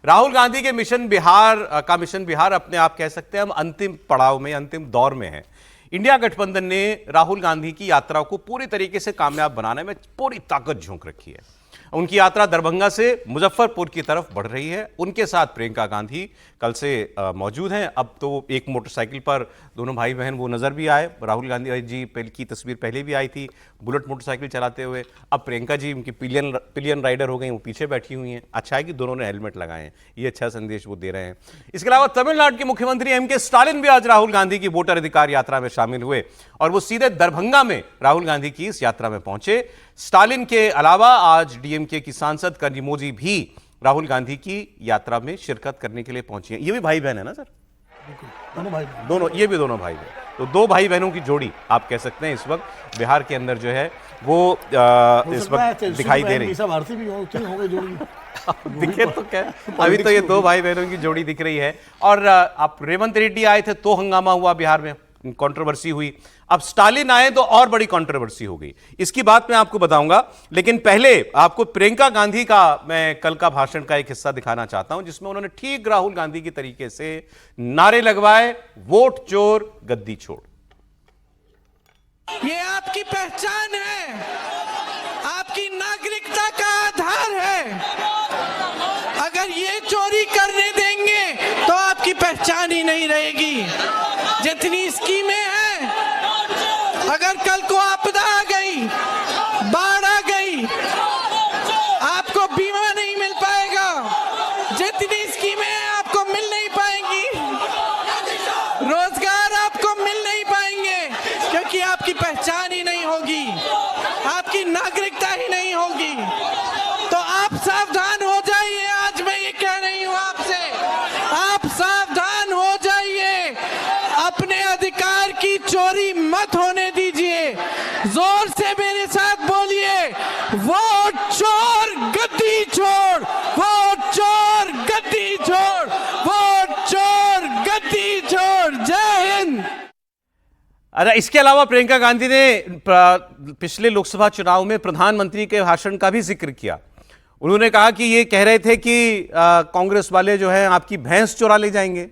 राहुल गांधी के मिशन बिहार अपने आप कह सकते हैं हम अंतिम पड़ाव में, अंतिम दौर में है। इंडिया गठबंधन ने राहुल गांधी की यात्रा को पूरी तरीके से कामयाब बनाने में पूरी ताकत झोंक रखी है। उनकी यात्रा दरभंगा से मुजफ्फरपुर की तरफ बढ़ रही है। उनके साथ प्रियंका गांधी कल से मौजूद हैं। अब तो एक मोटरसाइकिल पर दोनों भाई बहन वो नजर भी आए। राहुल गांधी जी की तस्वीर पहले भी आई थी बुलेट मोटरसाइकिल चलाते हुए। अब प्रियंका जी उनकी पिलियन राइडर हो गई, वो पीछे बैठी हुई हैं। अच्छा है कि दोनों ने हेलमेट लगाए हैं, ये अच्छा संदेश वो दे रहे हैं। इसके अलावा तमिलनाडु के मुख्यमंत्री एम के स्टालिन भी आज राहुल गांधी की वोटर अधिकार यात्रा में शामिल हुए और वो सीधे दरभंगा में राहुल गांधी की इस यात्रा में पहुंचे। स्टालिन के अलावा आज डीएमके की सांसद कनिमोझी भी राहुल गांधी की यात्रा में शिरकत करने के लिए पहुंची हैं। ये भी भाई बहन है ना सर? दोनों भाई, ये भी दोनों भाई बहन। तो दो भाई बहनों की जोड़ी आप कह सकते हैं इस वक्त बिहार के अंदर जो है वो इस वक्त दिखाई दे रही है। दिखे तो क्या, अभी तो ये दो भाई बहनों की जोड़ी दिख रही है। और आप रेवंत रेड्डी आए थे तो हंगामा हुआ बिहार में, कंट्रोवर्सी हुई। अब स्टालिन आए तो और बड़ी कंट्रोवर्सी हो गई। इसकी बात मैं आपको बताऊंगा, लेकिन पहले आपको प्रियंका गांधी का मैं कल का भाषण का एक हिस्सा दिखाना चाहता हूं जिसमें उन्होंने ठीक राहुल गांधी की तरीके से नारे लगवाए, वोट चोर गद्दी छोड़। ये आपकी पहचान है, आपकी नागरिकता का आधार है। अगर ये चोरी करने देंगे तो आपकी पहचान ही नहीं रहेगी। जितनी स्कीमें हैं, अगर कल को आपदा आ गई, बाढ़ आ गई, आपको बीमा नहीं मिल पाएगा। जितनी स्कीमें हैं आपको मिल नहीं पाएंगी, रोजगार आपको मिल नहीं पाएंगे, क्योंकि आपकी पहचान ही नहीं होगी, आपकी नागरिकता ही नहीं होगी। तो आप सावधान हो जाइए। आज मैं ये कह रही हूं आपसे, आप सावधान हो जाइए। अपने अधिकार की चोरी मत होने दीजिए। जोर से मेरे साथ बोलिए, वोट चोर गद्दी छोड़, वोट चोर गद्दी छोड़, वोट चोर गद्दी छोड़। जय हिंद। अरे इसके अलावा प्रियंका गांधी ने पिछले लोकसभा चुनाव में प्रधानमंत्री के भाषण का भी जिक्र किया। उन्होंने कहा कि ये कह रहे थे कि कांग्रेस वाले जो है आपकी भैंस चुरा ले जाएंगे।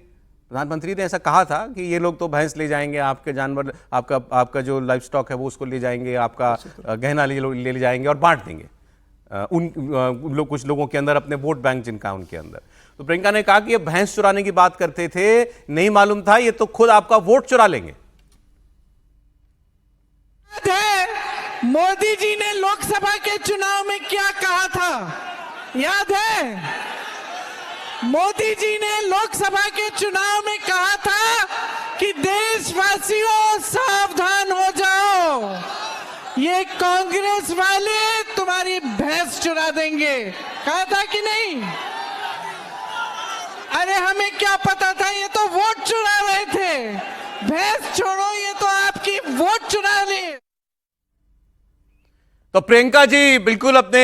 प्रधानमंत्री ने ऐसा कहा था कि ये लोग तो भैंस ले जाएंगे, आपके जानवर, आपका जो लाइफ स्टॉक है वो उसको ले जाएंगे, आपका गहना ले जाएंगे और बांट देंगे कुछ लोगों के अंदर, अपने वोट बैंक जिनका उनके अंदर। तो प्रियंका ने कहा कि ये भैंस चुराने की बात करते थे, नहीं मालूम था ये तो खुद आपका वोट चुरा लेंगे। मोदी जी ने लोकसभा के चुनाव में क्या कहा था, याद है? मोदी जी ने लोकसभा के चुनाव में कहा था कि देशवासियों सावधान हो जाओ, ये कांग्रेस वाले तुम्हारी भैंस चुरा देंगे। कहा था कि नहीं? अरे हमें क्या पता था, ये तो वोट चुरा रहे थे। भैंस छोड़ो, ये तो आपकी वोट चुरा ले। तो प्रियंका जी बिल्कुल अपने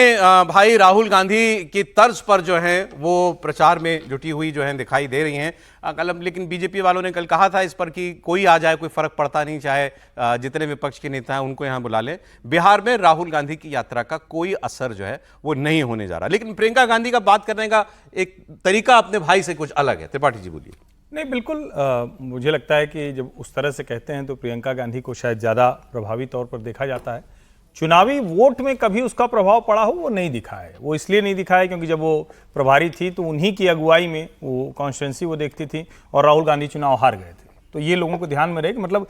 भाई राहुल गांधी की तर्ज पर जो है वो प्रचार में जुटी हुई जो है दिखाई दे रही हैं कल। लेकिन बीजेपी वालों ने कल कहा था इस पर कि कोई आ जाए, कोई फर्क पड़ता नहीं, चाहे जितने विपक्ष के नेता हैं उनको यहां बुला लें, बिहार में राहुल गांधी की यात्रा का कोई असर जो है वो नहीं होने जा रहा। लेकिन प्रियंका गांधी का बात करने का एक तरीका अपने भाई से कुछ अलग है। त्रिपाठी जी बोलिए। नहीं, बिल्कुल मुझे लगता है कि जब उस तरह से कहते हैं तो प्रियंका गांधी को शायद ज़्यादा प्रभावी तौर पर देखा जाता है। चुनावी वोट में कभी उसका प्रभाव पड़ा हो वो नहीं दिखा है। वो इसलिए नहीं दिखा है क्योंकि जब वो प्रभारी थी तो उन्हीं की अगुवाई में वो कॉन्स्टिट्यूंसी वो देखती थी और राहुल गांधी चुनाव हार गए थे। तो ये लोगों को ध्यान में रहे कि मतलब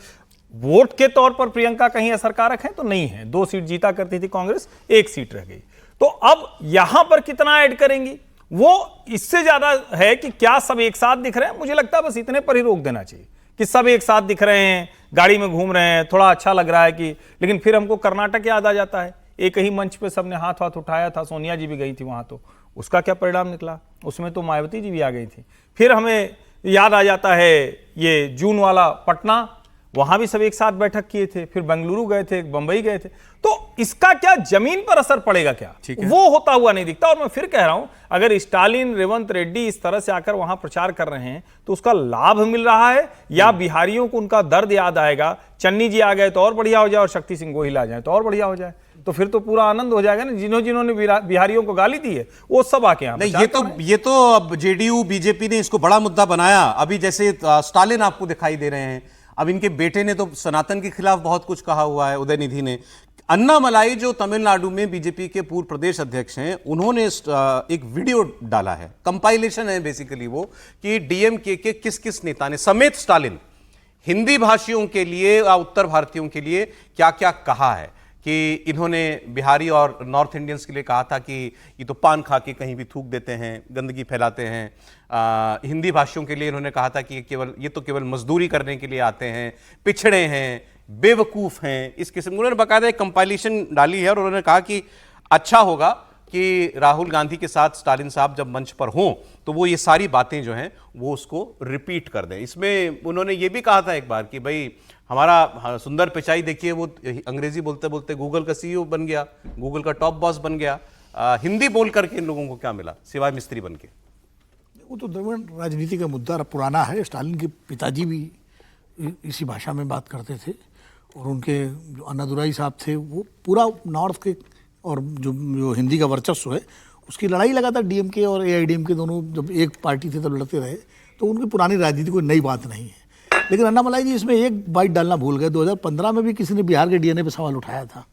वोट के तौर पर प्रियंका कहीं असरकारक है तो नहीं है। 2 सीट जीता करती थी कांग्रेस, 1 सीट रह गई। तो अब यहां पर कितना ऐड करेंगी वो इससे ज्यादा है कि क्या सब एक साथ दिख रहे हैं। मुझे लगता है बस इतने पर ही रोक देना चाहिए कि सब एक साथ दिख रहे हैं, गाड़ी में घूम रहे हैं, थोड़ा अच्छा लग रहा है कि। लेकिन फिर हमको कर्नाटक याद आ जाता है। एक ही मंच पे सबने हाथ उठाया था, सोनिया जी भी गई थी वहां, तो उसका क्या परिणाम निकला? उसमें तो मायावती जी भी आ गई थी। फिर हमें याद आ जाता है ये जून वाला पटना, वहां भी सब एक साथ बैठक किए थे। फिर बेंगलुरु गए थे, बंबई गए थे। तो इसका क्या जमीन पर असर पड़ेगा क्या, वो होता हुआ नहीं दिखता। और मैं फिर कह रहा हूं, अगर स्टालिन, रेवंत रेड्डी इस तरह से आकर वहां प्रचार कर रहे हैं तो उसका लाभ मिल रहा है या बिहारियों को उनका दर्द याद आएगा? चन्नी जी आ गए तो और बढ़िया हो जाए और शक्ति सिंह गोहिल आ जाए तो और बढ़िया हो जाए। तो फिर तो पूरा आनंद हो जाएगा ना। जिन्होंने बिहारियों को गाली दी है वो सब आके यहाँ नहीं, ये तो अब जेडीयू बीजेपी ने इसको बड़ा मुद्दा बनाया। अभी जैसे स्टालिन आपको दिखाई दे रहे हैं, अब इनके बेटे ने तो सनातन के खिलाफ बहुत कुछ कहा हुआ है, उदयनिधि ने। अन्नामलाई जो तमिलनाडु में बीजेपी के पूर्व प्रदेश अध्यक्ष हैं, उन्होंने एक वीडियो डाला है, कंपाइलेशन है बेसिकली वो, कि डीएमके के किस किस नेता ने समेत स्टालिन हिंदी भाषियों के लिए या उत्तर भारतीयों के लिए क्या क्या कहा है। कि इन्होंने बिहारी और नॉर्थ इंडियंस के लिए कहा था कि ये तो पान खा के कहीं भी थूक देते हैं, गंदगी फैलाते हैं। हिंदी भाषियों के लिए इन्होंने कहा था कि ये तो केवल मजदूरी करने के लिए आते हैं, पिछड़े हैं, बेवकूफ़ हैं, इस किस्म। उन्होंने बाकायदा एक कंपाइलेशन डाली है और उन्होंने कहा कि अच्छा होगा कि राहुल गांधी के साथ स्टालिन साहब जब मंच पर हों तो वो ये सारी बातें जो हैं वो उसको रिपीट कर दें। इसमें उन्होंने ये भी कहा था एक बार कि भाई हमारा सुंदर पिचाई देखिए, वो अंग्रेजी बोलते बोलते गूगल का सीईओ बन गया, गूगल का टॉप बॉस बन गया। हिंदी बोल करके इन लोगों को क्या मिला सिवाय मिस्त्री बन के? वो तो द्रविड़ राजनीति का मुद्दा पुराना है। स्टालिन के पिताजी भी इसी भाषा में बात करते थे और उनके जो अन्नादुराई साहब थे वो पूरा नॉर्थ के और जो हिंदी का वर्चस्व है उसकी लड़ाई लगातार डीएमके और एआईडीएमके दोनों जब एक पार्टी थे तब लड़ते रहे। तो उनकी पुरानी राजनीति कोई नई बात नहीं है। लेकिन अन्नामलाई जी इसमें एक बाइट डालना भूल गए। 2015 में भी किसी ने बिहार के डीएनए पे सवाल उठाया था।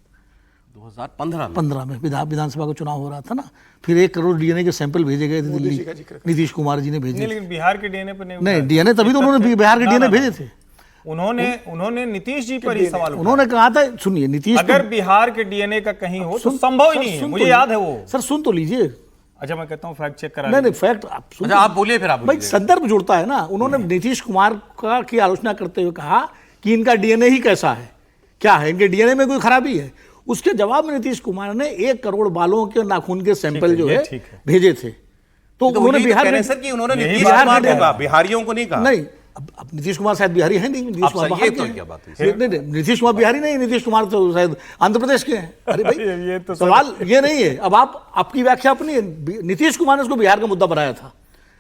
2015 में विधानसभा का चुनाव हो रहा था ना, फिर 1 करोड़ डीएनए के सैंपल भेजे गए थे दिल्ली, नीतीश कुमार जी ने भेजे। लेकिन बिहार के डीएनए पर नहीं, डीएनए तभी तो उन्होंने बिहार के डीएनए भेजे थे। उन्होंने नीतीश जी पर ही सवाल उठाया। उन्होंने कहा था, सुनिए, नीतीश अगर बिहार के डीएनए का कहीं हो तो संभव ही नहीं है, मुझे याद है वो। सर सुन तो लीजिए। अच्छा मैं कहता हूँ फैक्ट चेक करा। नहीं फैक्ट आप सुन। अच्छा आप बोलिए, फिर आप भाई संदर्भ जुड़ता है ना। उन्होंने नीतीश कुमार का की आलोचना करते हुए कहा कि इनका डीएनए ही कैसा है, क्या है, इनके डीएनए में कोई खराबी है। उसके जवाब में नीतीश कुमार ने 1 करोड़ बालों के नाखून के सैंपल जो है भेजे थे। तो उन्होंने बिहार में, सर कि उन्होंने नीतीश कुमार को कहा, बिहारियों को नहीं कहा। नहीं, अब नीतीश कुमार शायद बिहारी है नहीं, नीतीश कुमार बाहर के हैं। नहीं, नीतीश कुमार बिहारी नहीं, नीतीश कुमार तो शायद आंध्र प्रदेश के हैं। अरे भाई ये तो सवाल ये नहीं है। अब आपकी व्याख्या अपनी है। नीतीश कुमार ने उसको बिहार का मुद्दा बनाया था।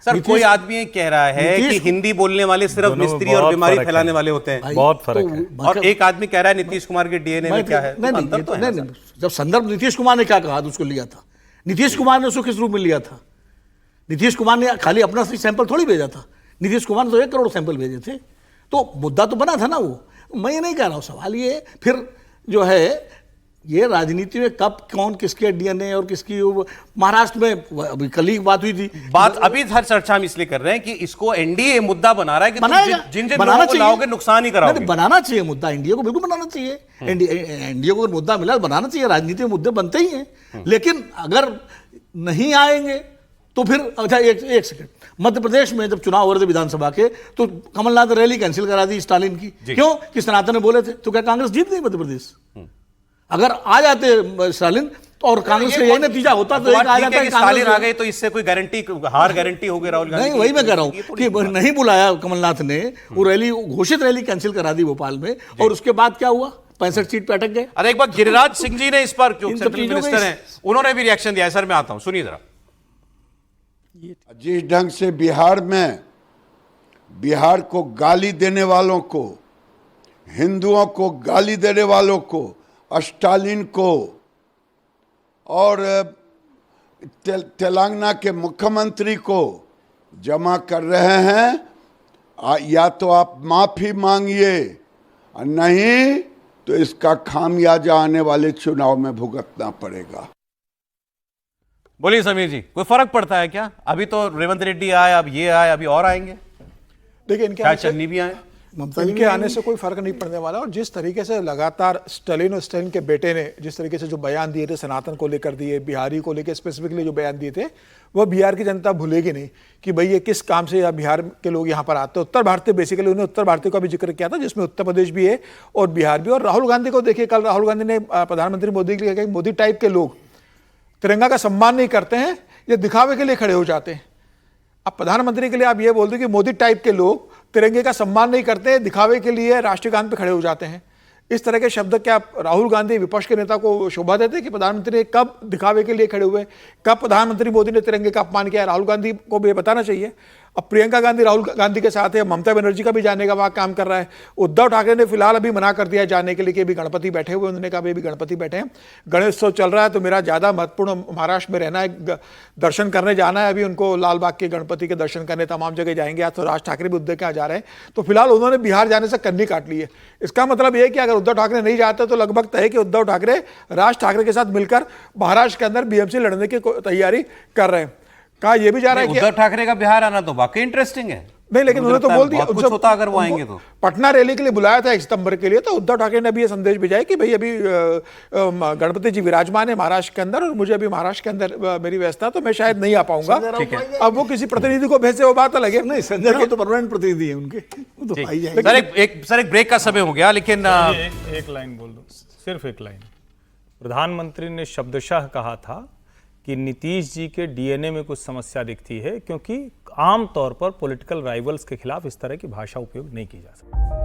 सर कोई आदमी कह रहा है कि हिंदी बोलने वाले सिर्फ मिस्त्री और बीमारी फैलाने वाले होते हैं, बहुत फर्क है। और एक आदमी कह रहा है नीतीश कुमार के डीएनए में क्या है। नहीं, जब संदर्भ नीतीश कुमार ने क्या कहा तो उसको लिया था। नीतीश कुमार ने उसको किस रूप में लिया था? नीतीश कुमार ने खाली अपना सैंपल थोड़ी भेजा था। नीतीश कुमार ने तो 1 करोड़ सैंपल भेजे थे। तो मुद्दा तो बना था ना वो। मैं ये नहीं कह रहा हूँ। सवाल ये फिर जो है ये राजनीति में कब कौन किसके डीएनए और किसकी, महाराष्ट्र में अभी कल ही बात हुई थी। बात अभी हर चर्चा हम इसलिए कर रहे हैं कि इसको एनडीए मुद्दा बना रहा है कि जिन बनाना लोगों को लाओगे नुकसान ही कराओगे। बनाना चाहिए मुद्दा, एनडीए को बिल्कुल बनाना चाहिए। एनडीए को मुद्दा मिला बनाना चाहिए। राजनीति में मुद्दे बनते ही हैं। लेकिन अगर नहीं आएंगे तो फिर अच्छा एक सेकंड, मध्य प्रदेश में जब चुनाव हो रहे थे विधानसभा के तो कमलनाथ रैली कैंसिल करा दी स्टालिन की। क्यों? कि सनातन ने बोले थे। तो क्या कांग्रेस जीत गई मध्य प्रदेश? अगर आ जाते स्टालिन और कांग्रेस का यही नतीजा होता तो एक आ जाता स्टालिन आ गए तो इससे कोई गारंटी, हार गारंटी हो गई राहुल गांधी? नहीं, वही मैं कह रहा हूं कि नहीं बुलाया कमलनाथ ने, वो रैली, घोषित रैली कैंसिल करा दी भोपाल में। और उसके बाद क्या हुआ? 65 सीट पे अटक गए। अरे एक बार गिरिराज सिंह जी ने इस पर, जो सेंट्रल मिनिस्टर हैं, उन्होंने भी रिएक्शन दिया है। सर मैं आता हूं, सुनिए जरा। जिस ढंग से बिहार को गाली देने वालों को, हिंदुओं को गाली देने वालों को, स्टालिन को और तेलंगाना के मुख्यमंत्री को जमा कर रहे हैं, या तो आप माफी मांगिए, नहीं तो इसका खामियाजा आने वाले चुनाव में भुगतना पड़ेगा। बोलिए समीर जी, कोई फर्क पड़ता है क्या? अभी तो रेवंत रेड्डी आए, अब ये आए, अभी और आएंगे। देखिए इनके चन्नी भी आए। इनके आने से कोई फर्क नहीं पड़ने वाला। और जिस तरीके से लगातार स्टालिन और स्टालिन के बेटे ने जिस तरीके से जो बयान दिए थे सनातन को लेकर दिए, बिहारी को लेकर स्पेसिफिकली जो बयान दिए थे, वह बिहार की जनता भूलेगी नहीं कि भाई ये किस काम से या बिहार के लोग यहाँ पर आते हैं। उत्तर भारतीय, बेसिकली उन्होंने उत्तर भारतीय का भी जिक्र किया था, जिसमें उत्तर प्रदेश भी है और बिहार भी। और राहुल गांधी को देखिए, कल राहुल गांधी ने प्रधानमंत्री मोदी के लिए कहा कि मोदी टाइप के लोग तिरंगा का सम्मान नहीं करते हैं, ये दिखावे के लिए खड़े हो जाते हैं। अब प्रधानमंत्री के लिए आप ये बोल दो कि मोदी टाइप के लोग तिरंगे का सम्मान नहीं करते, दिखावे के लिए राष्ट्रीय गान पे खड़े हो जाते हैं। इस तरह के शब्द क्या राहुल गांधी विपक्ष के नेता को शोभा देते कि प्रधानमंत्री ने कब दिखावे के लिए खड़े हुए, कब प्रधानमंत्री मोदी ने तिरंगे का अपमान किया? राहुल गांधी को भी बताना चाहिए। अब प्रियंका गांधी राहुल गांधी के साथ है, ममता बनर्जी का भी जाने का वहाँ काम कर रहा है। उद्धव ठाकरे ने फिलहाल अभी मना कर दिया जाने के लिए कि अभी गणपति बैठे हुए, उन्होंने कहा अभी गणपति बैठे हैं, गणेशोत्सव चल रहा है, तो मेरा ज़्यादा महत्वपूर्ण महाराष्ट्र में रहना है, दर्शन करने जाना है अभी उनको, लाल बाग के गणपति के दर्शन करने तमाम जगह जाएंगे। आज तो राज ठाकरे भी उद्धव के यहाँ जा रहे हैं, तो फिलहाल उन्होंने बिहार जाने से कन्नी काट ली है। इसका मतलब यह कि अगर उद्धव ठाकरे नहीं जाते तो लगभग तय है कि उद्धव ठाकरे राज ठाकरे के साथ मिलकर महाराष्ट्र के अंदर बीएमसी लड़ने की तैयारी कर रहे हैं। कहा यह भी जा रहा है कि उद्धव ठाकरे का बिहार आना तो वाकई इंटरेस्टिंग है। नहीं, लेकिन उन्होंने तो बोल दिया बहुत कुछ होता अगर वो आएंगे तो। पटना रैली के लिए बुलाया था 1 सितंबर के लिए, तो उद्धव ठाकरे ने अभी ये संदेश भेजा कि भाई अभी गणपति जी विराजमान है महाराष्ट्र के अंदर और मुझे अभी महाराष्ट्र के अंदर मेरी व्यवस्था, तो मैं शायद नहीं आ पाऊंगा। अब वो किसी प्रतिनिधि को भेजे वो बात अलग है। नहीं, संजय राउत तो परमानेंट प्रतिनिधि है उनके, वो तो पाई जाएंगे। सर एक ब्रेक का समय हो गया, लेकिन एक लाइन बोल दो, सिर्फ एक लाइन। प्रधानमंत्री ने शब्दशः कहा था कि नीतीश जी के डीएनए में कुछ समस्या दिखती है, क्योंकि आमतौर पर पॉलिटिकल राइवल्स के खिलाफ इस तरह की भाषा उपयोग नहीं की जा सकती।